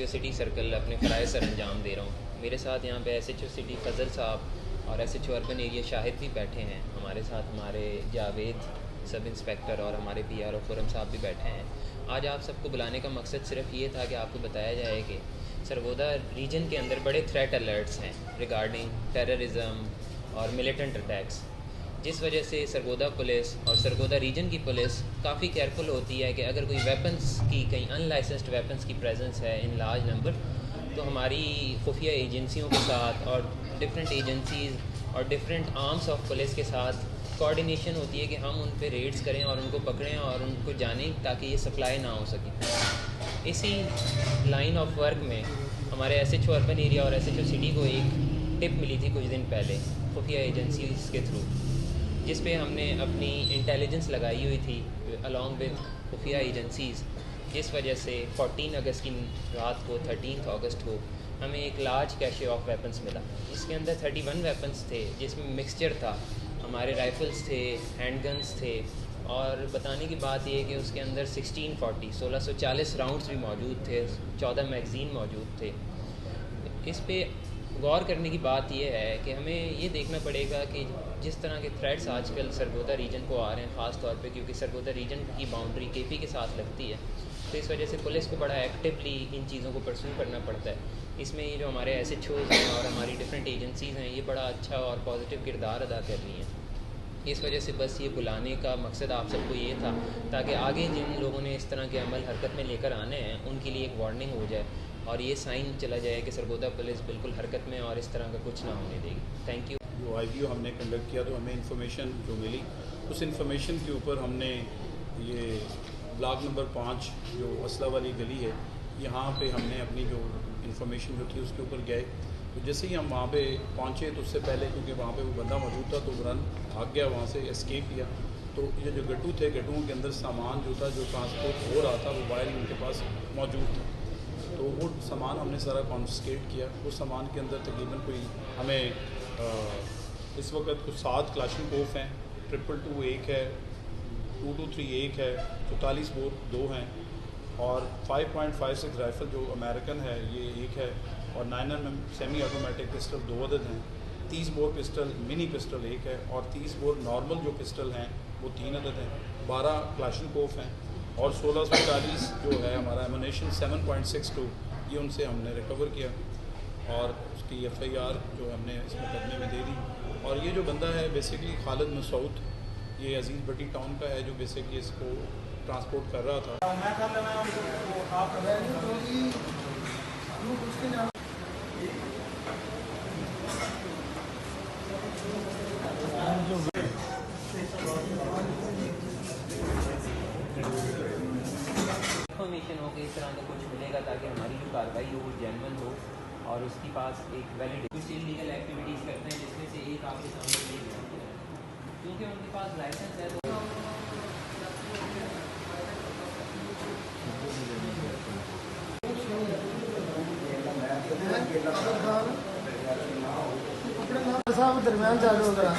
City circle अपने फ़राइज़ sir अंजाम दे रहा हूँ। मेरे साथ यहाँ पे SHO सिटी फजल साहब और SHO अर्बन एरिया शाहिद भी बैठे हैं। हमारे साथ हमारे जावेद सब इंस्पेक्टर और हमारे PRO खुरम साहब भी बैठे हैं। आज आप सबको बुलाने का मकसद सिर्फ ये था कि आपको बताया जाए कि सरगोदा रीजन के अंदर बड़े थ्रेट अलर्ट्स हैं रिगार्डिंग टेररिज्म और मिलिटेंट अटैक्स, जिस वजह से सरगोदा पुलिस और सरगोदा रीजन की पुलिस काफ़ी केयरफुल होती है कि अगर कोई वेपन्स की कहीं अनलाइसेंस्ड वेपन्स की प्रेजेंस है इन लार्ज नंबर, तो हमारी खुफिया एजेंसियों के साथ और डिफरेंट एजेंसीज़ और डिफरेंट आर्म्स ऑफ पुलिस के साथ कोऑर्डिनेशन होती है कि हम उन पे रेड्स करें और उनको पकड़ें और उनको जानें ताकि ये सप्लाई ना हो सके। इसी लाइन ऑफ वर्क में हमारे SHO अर्बन एरिया और SHO सिटी को एक टिप मिली थी कुछ दिन पहले खुफिया एजेंसीज़ के थ्रू, जिस पे हमने अपनी इंटेलिजेंस लगाई हुई थी अलॉन्ग विद खुफिया एजेंसीज़, जिस वजह से 14 अगस्त की रात को 13 अगस्त को हमें एक लार्ज कैशे ऑफ वेपन्स मिला, जिसके अंदर 31 वेपन्स थे, जिसमें मिक्सचर था, हमारे राइफ़ल्स थे, हैंडगन्स थे, और बताने की बात यह कि उसके अंदर 1640 राउंड्स भी मौजूद थे, 14 मैगज़ीन मौजूद थे। इस पे गौर करने की बात यह है कि हमें ये देखना पड़ेगा कि जिस तरह के थ्रेट्स आजकल सरगोदा रीजन को आ रहे हैं, ख़ास तौर पे क्योंकि सरगोदा रीजन की बाउंड्री KP के साथ लगती है, तो इस वजह से पुलिस को बड़ा एक्टिवली इन चीज़ों को परस्यू करना पड़ता है। इसमें ये जो हमारे SHOs हैं और हमारी डिफरेंट एजेंसीज़ हैं, ये बड़ा अच्छा और पॉजिटिव किरदार अदा कर रही हैं। इस वजह से बस ये बुलाने का मकसद आप सबको ये था ताकि आगे जिन लोगों ने इस तरह के अमल हरकत में लेकर आने हैं उनके लिए एक वार्निंग हो जाए और ये साइन चला जाए कि सरगोदा पुलिस बिल्कुल हरकत में और इस तरह का कुछ ना होने देगी। Thank you. जो IPO हमने कंडक्ट किया तो हमें इन्फॉर्मेशन जो मिली, उस इन्फॉर्मेशन के ऊपर हमने ये ब्लॉक नंबर 5 जो असला वाली गली है, यहाँ पे हमने अपनी जो इन्फॉर्मेशन जो थी उसके ऊपर गए। तो जैसे ही हम वहाँ पे पहुँचे तो उससे पहले क्योंकि वहाँ पे वो बंदा मौजूद था तो रन भाग गया, वहाँ से एस्केप किया। तो ये जो गट्टू थे, गट्टुओं के अंदर सामान जो था, जो ट्रांसपोर्ट हो रहा था, वो वायर उनके पास मौजूद था। तो वो सामान हमने सारा कॉन्फिस्केट किया। उस सामान के अंदर तकरीबन कोई हमें इस वक्त कुछ 7 क्लाशनकोफ हैं, 222 एक है, 223 एक है, 44 बोर 2 हैं और 5.56 राइफ़ल जो अमेरिकन है ये एक है और 9mm सेमी ऑटोमेटिक पिस्टल 2 अदद हैं, 30 बोर पिस्टल मिनी पिस्टल एक है और 30 बोर नॉर्मल जो पिस्टल हैं वो 3 अदद हैं, 12 क्लाशनकोफ हैं और 1640 जो है हमारा एमुनेशन 7.62 ये उनसे हमने रिकवर किया और उसकी FIR जो हमने इस मुकदमे में दे दी। और ये जो बंदा है बेसिकली खालिद मसूद, ये अजीज़ भट्टी टाउन का है जो बेसिकली इसको ट्रांसपोर्ट कर रहा था। इन्फॉर्मेशन हो कि इस तरह का कुछ मिलेगा ताकि हमारी जो कार्रवाई हो वो जेन्युइन हो और उसके पास एक वैलिड कुछ इलीगल एक्टिविटीज़ करते हैं, जिसमें से एक आपके सामने ये है क्योंकि उनके पास लाइसेंस है। तो दरम्यान चालू होगा